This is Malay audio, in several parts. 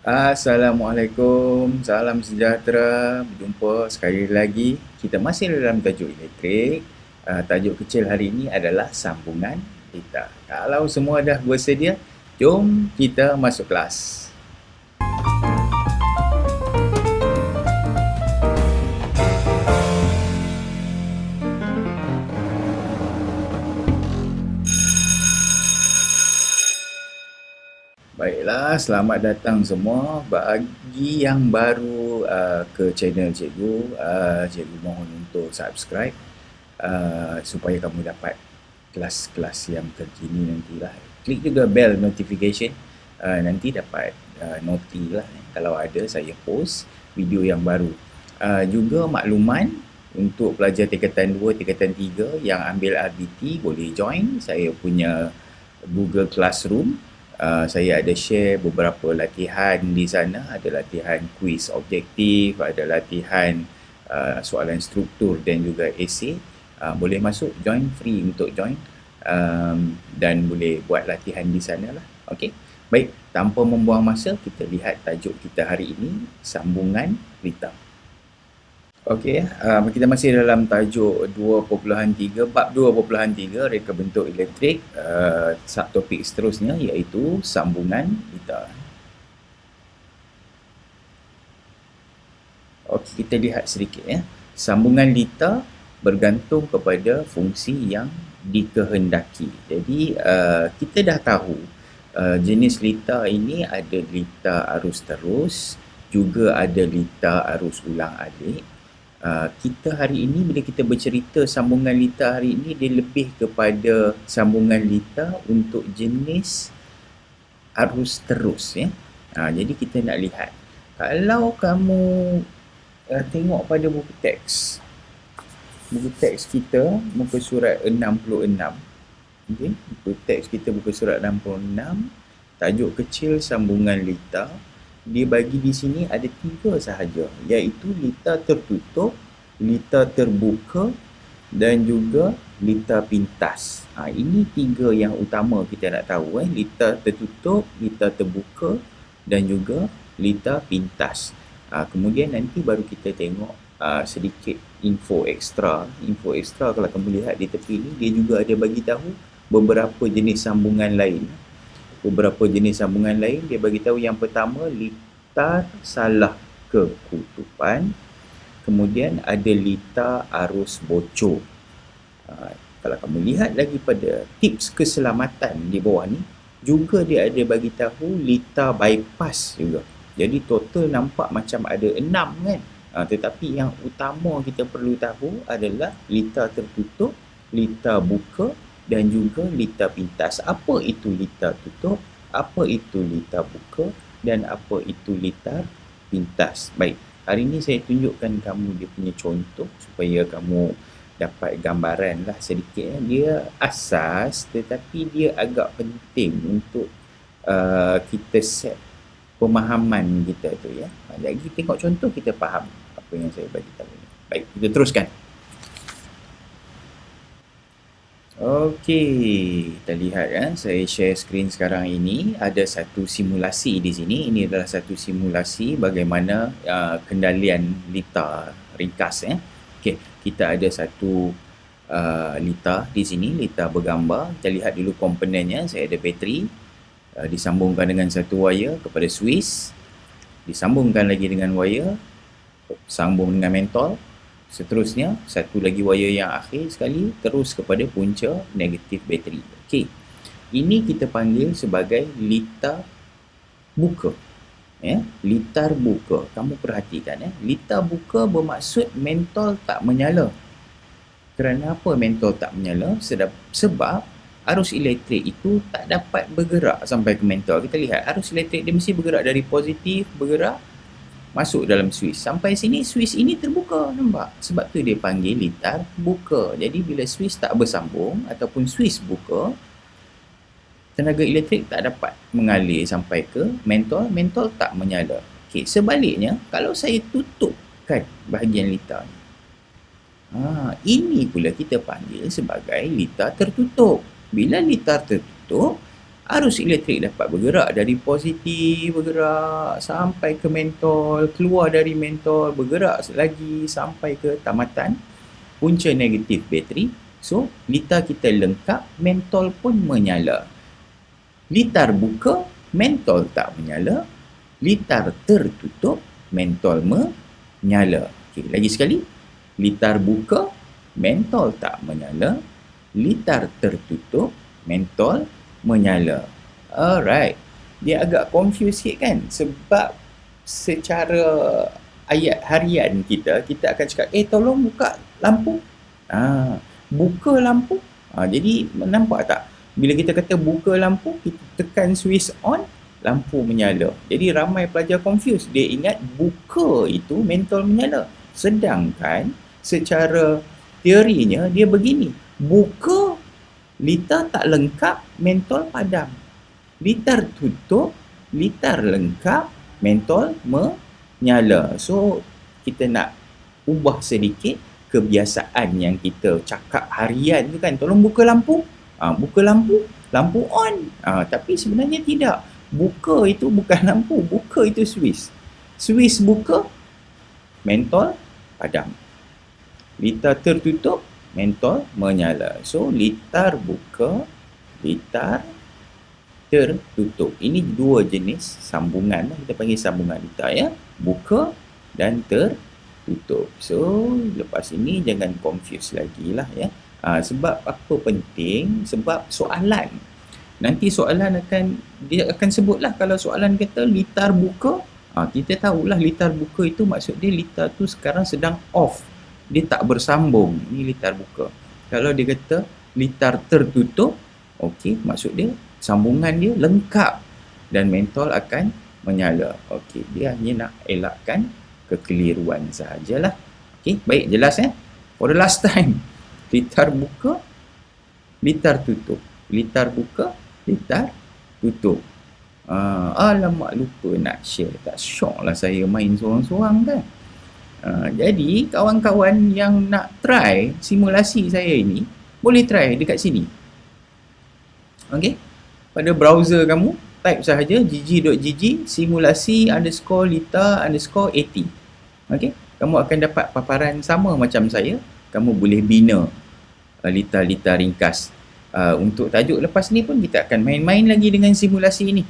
Assalamualaikum, salam sejahtera. Berjumpa sekali lagi. Kita masih dalam tajuk elektrik. Tajuk kecil hari ini adalah sambungan data. Kalau semua dah bersedia, jom kita masuk kelas. Baiklah, selamat datang semua. Bagi yang baru ke channel Cikgu, Cikgu mohon untuk subscribe supaya kamu dapat kelas-kelas yang terkini nantilah. Klik juga bell notification, nanti dapat noti lah kalau ada saya post video yang baru. Juga makluman untuk pelajar tingkatan 2, tingkatan 3 yang ambil RBT boleh join saya punya Google Classroom. Saya ada share beberapa latihan di sana, ada latihan kuis objektif, ada latihan soalan struktur dan juga esei. Boleh masuk, join, free untuk join, dan boleh buat latihan di sana lah. Okey, baik, tanpa membuang masa, kita lihat tajuk kita hari ini, sambungan rita. Okey, kita masih dalam tajuk 2.3, bab 2.3, reka bentuk elektrik. Subtopik seterusnya iaitu sambungan rita. Okey, kita lihat sedikit ya. Sambungan rita bergantung kepada fungsi yang dikehendaki. Jadi kita dah tahu jenis rita ini ada rita arus terus, juga ada rita arus ulang-alik. Kita hari ini bila kita bercerita sambungan rita hari ini, dia lebih kepada sambungan rita untuk jenis arus terus ya. Jadi kita nak lihat, kalau kamu tengok pada buku teks kita muka surat 66, okay? Buku teks kita muka surat 66, tajuk kecil sambungan rita. Dia bagi di sini ada 3 sahaja, iaitu rita tertutup, rita terbuka dan juga rita pintas. Ini 3 yang utama kita nak tahu, rita tertutup, rita terbuka dan juga rita pintas. Kemudian nanti baru kita tengok sedikit info ekstra. Info ekstra kalau kamu lihat di tepi ni, dia juga ada bagi tahu beberapa jenis sambungan lain. Dia bagi tahu yang pertama, litar salah kekutupan. Kemudian ada litar arus bocor. Kalau kamu lihat lagi pada tips keselamatan di bawah ni, juga dia ada bagi tahu litar bypass juga. Jadi total nampak macam ada 6 kan. Tetapi yang utama kita perlu tahu adalah litar tertutup, litar buka dan juga litar pintas. Apa itu litar tutup, apa itu litar buka dan apa itu litar pintas. Baik, hari ini saya tunjukkan kamu dia punya contoh supaya kamu dapat gambaran lah sedikit. Dia asas tetapi dia agak penting untuk kita set pemahaman kita tu ya. Lagi tengok contoh kita faham apa yang saya bagi tahu ni. Baik, kita teruskan. Okey, kita lihat ya. Saya share skrin sekarang ini. Ada satu simulasi di sini. Ini adalah satu simulasi bagaimana kendalian litar ringkas ya. Okey, kita ada satu litar di sini, litar bergambar. Kita lihat dulu komponennya. Saya ada bateri, disambungkan dengan satu wire kepada Swiss, disambungkan lagi dengan wire, sambung dengan mentol. Seterusnya, satu lagi wire yang akhir sekali, terus kepada punca negatif bateri. Okey, ini kita panggil sebagai litar buka. Ya, litar buka. Kamu perhatikan ya, litar buka bermaksud mentol tak menyala. Kerana apa mentol tak menyala? Sebab arus elektrik itu tak dapat bergerak sampai ke mentol. Kita lihat, arus elektrik dia mesti bergerak dari positif, bergerak masuk dalam Swiss. Sampai sini Swiss ini terbuka, nampak? Sebab tu dia panggil litar buka. Jadi bila Swiss tak bersambung ataupun Swiss buka, tenaga elektrik tak dapat mengalir sampai ke mentol, mentol tak menyala. Okey, sebaliknya kalau saya tutupkan bahagian litar ni, ini pula kita panggil sebagai litar tertutup. Bila litar tertutup, Arus elektrik dapat bergerak dari positif, bergerak sampai ke mentol, keluar dari mentol, bergerak lagi sampai ke tamatan punca negatif bateri. So, litar kita lengkap, mentol pun menyala. Litar buka, mentol tak menyala. Litar tertutup, mentol menyala. Okey, lagi sekali. Litar buka, mentol tak menyala. Litar tertutup, mentol menyala. Alright. Dia agak confused sikit kan? Sebab secara ayat harian kita akan cakap, tolong buka lampu. Buka lampu. Jadi nampak tak? Bila kita kata buka lampu, kita tekan switch on, lampu menyala. Jadi ramai pelajar confused. Dia ingat buka itu mentol menyala. Sedangkan secara teorinya dia begini. Buka, litar tak lengkap, mentol padam. Litar tutup, litar lengkap, mentol menyala. So, kita nak ubah sedikit kebiasaan yang kita cakap harian tu kan. Tolong buka lampu. Buka lampu, lampu on. Tapi sebenarnya tidak. Buka itu bukan lampu, buka itu switch. Switch buka, mentol padam. Litar tertutup, mentol menyala. So, litar buka, litar tertutup. Ini dua jenis sambungan. Kita panggil sambungan litar ya. Buka dan tertutup. So, lepas ini jangan confuse lagi lah ya. Sebab apa penting? Sebab soalan. Nanti soalan dia akan sebutlah kalau soalan kata litar buka. Kita tahulah litar buka itu maksud dia litar tu sekarang sedang off. Dia tak bersambung. Ini litar buka. Kalau dia kata litar tertutup, okey, maksud dia sambungan dia lengkap dan mentol akan menyala. Okey, dia hanya nak elakkan kekeliruan sahajalah. Okey, baik, jelas For the last time. Litar buka, litar tutup. Litar buka, litar tutup. Alamak, lupa nak share. Tak syok lah saya main seorang-seorang kan. Jadi, kawan-kawan yang nak try simulasi saya ini, boleh try dekat sini. Okey, pada browser kamu, type sahaja gg.gg simulasi _litar_80. Okey, kamu akan dapat paparan sama macam saya. Kamu boleh bina litar-litar ringkas. Untuk tajuk lepas ni pun kita akan main-main lagi dengan simulasi ini.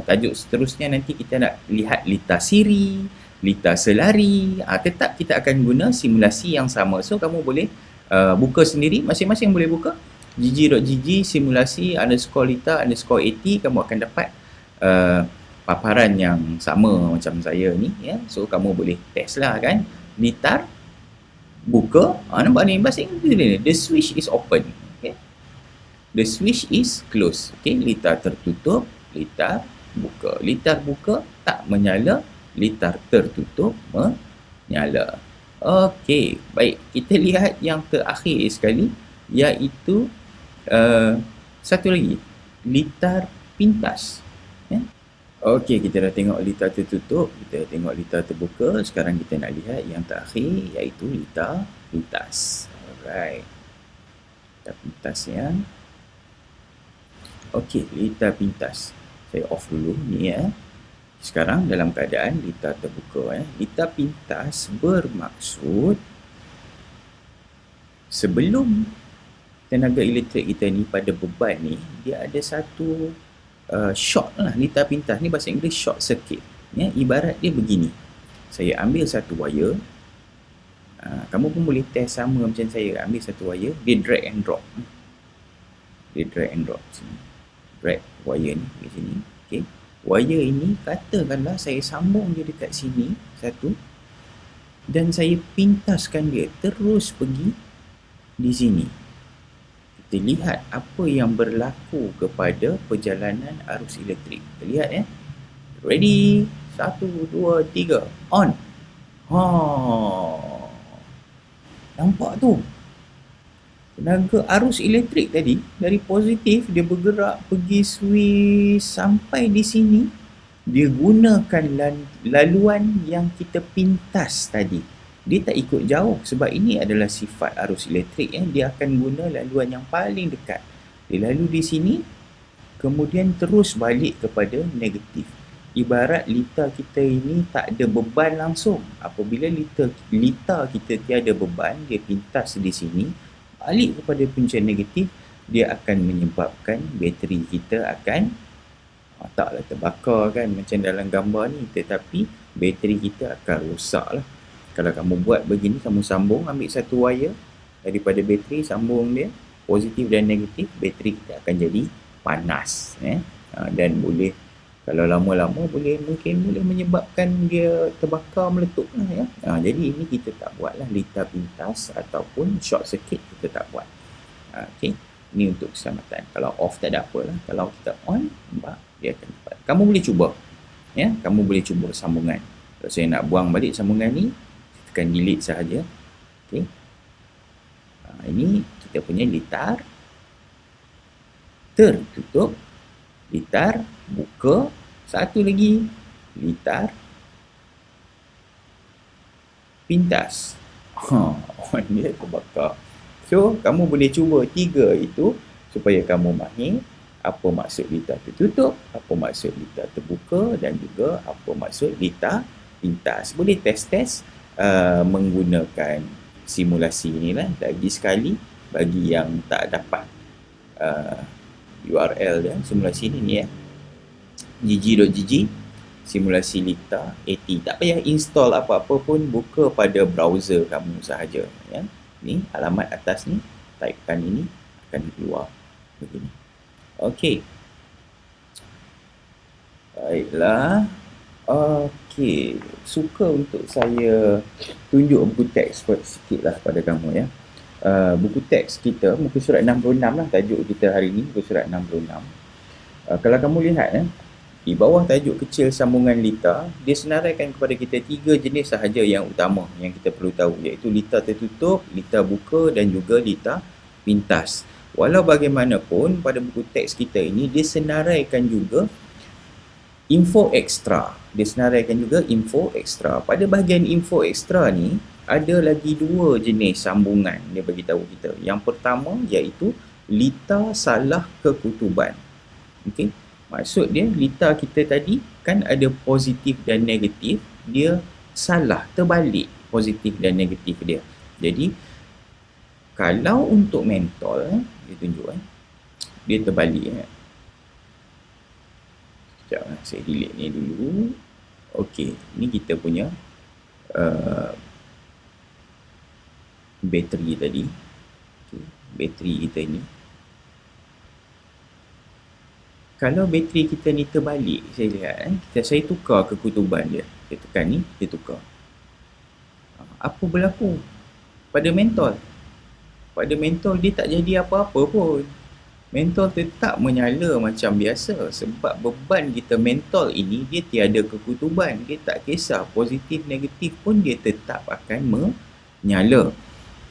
Tajuk seterusnya nanti kita nak lihat litar siri, litar selari. Tetap kita akan guna simulasi yang sama. So, kamu boleh buka sendiri. Masing-masing boleh buka. gg.gg simulasi _litar_80. Kamu akan dapat paparan yang sama macam saya ni. Ya. So, kamu boleh test lah kan. Litar buka. Nampak ni bahasa Inggeris ni. The switch is open. Okay. The switch is closed. Okay. Litar tertutup. Litar buka. Litar buka tak menyala. Litar tertutup menyala. Okey, baik. Kita lihat yang terakhir sekali, iaitu satu lagi, litar pintas. Okey, kita dah tengok litar tertutup, kita dah tengok litar terbuka. Sekarang kita nak lihat yang terakhir, iaitu litar pintas. Alright. Litar pintas ya. Okey, litar pintas. Saya off dulu ni ya. Sekarang dalam keadaan litar terbuka. Litar pintas bermaksud sebelum tenaga elektrik kita ni pada beban ni, dia ada satu short lah. Litar pintas ni bahasa Inggeris short circuit. Ibarat dia begini. Saya ambil satu wire. Kamu pun boleh test sama macam saya. Ambil satu wire, dia drag and drop. Dia drag and drop sini. Drag wire ni di sini. Okey. Wire ini katakanlah saya sambung dia dekat sini satu dan saya pintaskan dia terus pergi di sini. Kita lihat apa yang berlaku kepada perjalanan arus elektrik. Kita lihat Ready? 1, 2, 3. On. Nampak tu? Tenaga arus elektrik tadi dari positif dia bergerak pergi switch sampai di sini. Dia gunakan laluan yang kita pintas tadi. Dia tak ikut jauh sebab ini adalah sifat arus elektrik. Dia akan guna laluan yang paling dekat. Dia lalu di sini, kemudian terus balik kepada negatif. Ibarat litar kita ini tak ada beban langsung. Apabila litar kita tiada beban, dia pintas di sini, balik kepada punca negatif, dia akan menyebabkan bateri kita akan taklah terbakar kan macam dalam gambar ni, tetapi bateri kita akan rosak lah. Kalau kamu buat begini, kamu sambung, ambil satu wire daripada bateri, sambung dia positif dan negatif, bateri kita akan jadi panas dan boleh, kalau lama-lama mungkin boleh menyebabkan dia terbakar, meletup lah ya. Jadi ini kita tak buat lah, litar pintas ataupun short circuit kita tak buat. Okay. Ini untuk keselamatan. Kalau off tak ada apa lah, kalau kita on, dia akan dapat. Kamu boleh cuba ya, kamu boleh cuba sambungan. Kalau saya nak buang balik sambungan ni, tekan delete sahaja. Okay. Ini kita punya litar tertutup, litar buka, satu lagi litar pintas. Dia terbakar. So, kamu boleh cuba 3 itu supaya kamu mahir apa maksud litar tertutup, apa maksud litar terbuka dan juga apa maksud litar pintas. Boleh test-test menggunakan simulasi ni lah. Lagi sekali, bagi yang tak dapat URL dan simulasi ni ya, gg.gg simulasi litar AT. Tak payah install apa-apa pun, buka pada browser kamu sahaja ya. Ni alamat atas ni, typekan ini, akan keluar begini. Okey. Baiklah. Okey, suka untuk saya tunjuk buku teks sikit lah pada kamu ya. Buku teks kita, muka surat 66 lah tajuk kita hari ni, muka surat 66. Kalau kamu lihat di bawah tajuk kecil sambungan litar, dia senaraikan kepada kita 3 jenis sahaja yang utama yang kita perlu tahu, iaitu litar tertutup, litar buka dan juga litar pintas. Walau bagaimanapun, pada buku teks kita ini, dia senaraikan juga info ekstra. Dia senaraikan juga info ekstra. Pada bahagian info ekstra ni, ada lagi 2 jenis sambungan dia bagi tahu kita. Yang pertama iaitu litar salah kekutuban. Okey. Maksud dia, litar kita tadi kan ada positif dan negatif, dia salah, terbalik positif dan negatif dia. Jadi, kalau untuk mentol, dia tunjuk dia terbalik. Sekejap, saya delete ni dulu. Okey, ni kita punya bateri tadi. Okay, bateri kita ni. Kalau bateri kita ni terbalik, saya lihat saya tukar kekutuban dia. Saya tekan ni, dia tukar. Apa berlaku pada mentol? Pada mentol dia tak jadi apa-apa pun. Mentol tetap menyala macam biasa sebab beban kita mentol ini dia tiada kekutuban. Dia tak kisah positif negatif pun dia tetap akan menyala.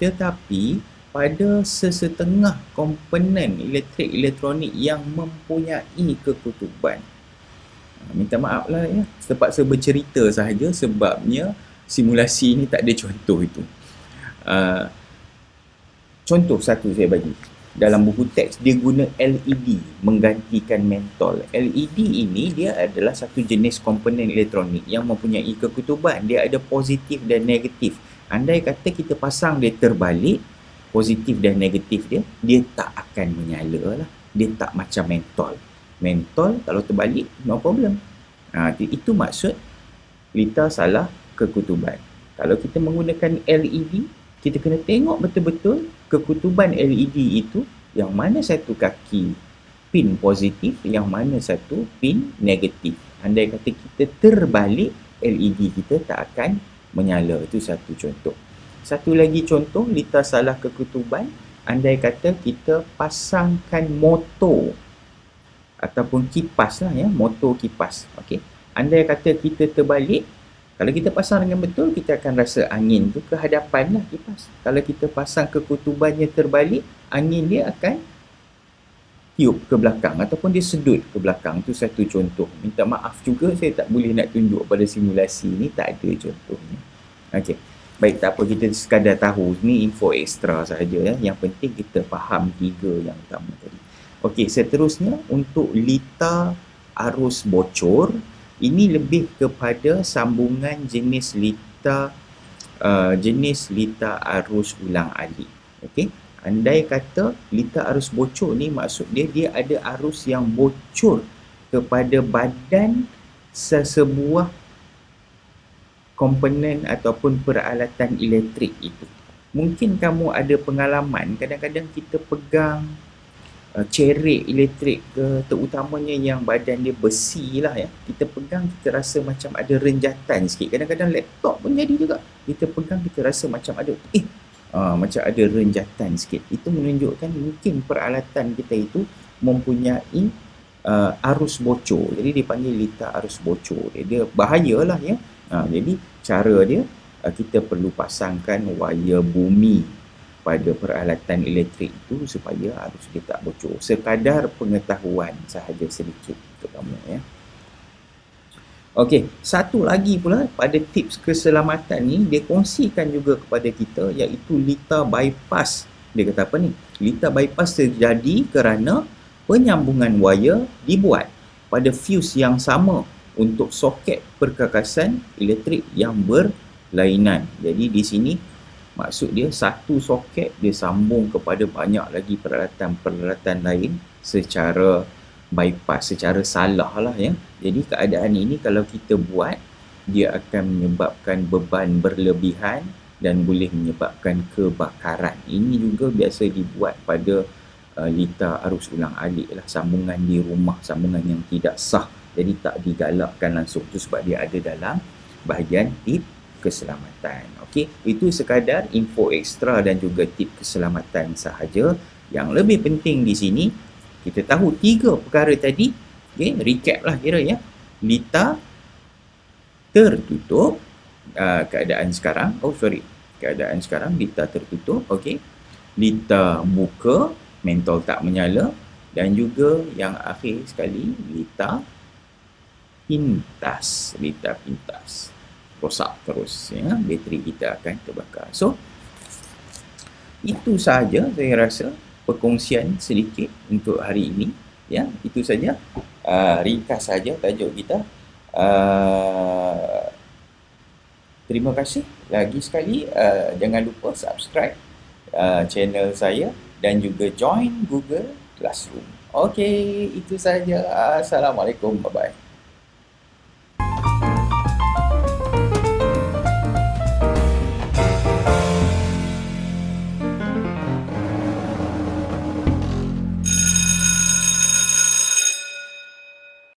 Tetapi pada sesetengah komponen elektrik elektronik yang mempunyai kekutuban. Minta maaf lah ya, terpaksa bercerita sahaja sebabnya simulasi ni tak ada contoh itu. Contoh satu saya bagi. Dalam buku teks dia guna LED menggantikan mentol. LED ini dia adalah satu jenis komponen elektronik yang mempunyai kekutuban. Dia ada positif dan negatif. Andai kata kita pasang dia terbalik, positif dan negatif dia tak akan menyala lah. Dia tak macam mentol. Mentol kalau terbalik, no problem. Itu maksud litar salah kekutuban. Kalau kita menggunakan LED, kita kena tengok betul-betul kekutuban LED itu, yang mana satu kaki pin positif, yang mana satu pin negatif. Andai kata kita terbalik, LED kita tak akan menyala. Itu satu contoh. Satu lagi contoh, litar salah kekutuban, andai kata kita pasangkan motor ataupun kipas lah ya, motor kipas. Okey. Andai kata kita terbalik, kalau kita pasang dengan betul, kita akan rasa angin tu ke hadapan lah kipas. Kalau kita pasang kekutubannya terbalik, angin dia akan tiup ke belakang ataupun dia sedut ke belakang. Itu satu contoh. Minta maaf juga saya tak boleh nak tunjuk pada simulasi ni, tak ada contohnya. Okey. Baik, tak apa, kita sekadar tahu. Ni info ekstra sahaja ya. Yang penting kita faham 3 yang utama tadi. Okey, seterusnya untuk lita arus bocor, ini lebih kepada sambungan jenis lita arus ulang-alik. Okey, andai kata lita arus bocor ni maksud dia ada arus yang bocor kepada badan sesebuah komponen ataupun peralatan elektrik itu. Mungkin kamu ada pengalaman, kadang-kadang kita pegang cerik elektrik ke, terutamanya yang badan dia besi lah ya, kita pegang kita rasa macam ada renjatan sikit. Kadang-kadang laptop pun jadi juga, kita pegang kita rasa macam ada macam ada renjatan sikit. Itu menunjukkan mungkin peralatan kita itu mempunyai arus bocor. Jadi dipanggil lita arus bocor. Dia bahayalah ya. Jadi cara dia, kita perlu pasangkan wayar bumi pada peralatan elektrik itu supaya arus dia tak bocor. Sekadar pengetahuan sahaja sedikit untuk kamu ya. Okey, satu lagi pula pada tips keselamatan ni dia kongsikan juga kepada kita, iaitu lita bypass. Dia kata apa ni? Lita bypass terjadi kerana penyambungan wayar dibuat pada fuse yang sama untuk soket perkakasan elektrik yang berlainan. Jadi di sini maksud dia satu soket dia sambung kepada banyak lagi peralatan-peralatan lain secara bypass, secara salah lah ya. Jadi keadaan ini kalau kita buat, dia akan menyebabkan beban berlebihan dan boleh menyebabkan kebakaran. Ini juga biasa dibuat pada lita arus ulang-alik lah, sambungan di rumah, sambungan yang tidak sah. Jadi tak digalakkan langsung, tu sebab dia ada dalam bahagian tip keselamatan. Okey, itu sekadar info ekstra dan juga tip keselamatan sahaja. Yang lebih penting di sini, kita tahu 3 perkara tadi. Okey, recap lah kira ya. Lita tertutup, keadaan sekarang, keadaan sekarang lita tertutup, okey. Lita buka, mentol tak menyala, dan juga yang akhir sekali, lita pintas. Rosak terus ya, bateri kita akan terbakar. So itu sahaja saya rasa perkongsian sedikit untuk hari ini ya. Itu saja, ringkas saja tajuk kita. Terima kasih lagi sekali. Jangan lupa subscribe channel saya dan juga join Google Classroom. Okey, itu saja. Assalamualaikum, bye bye.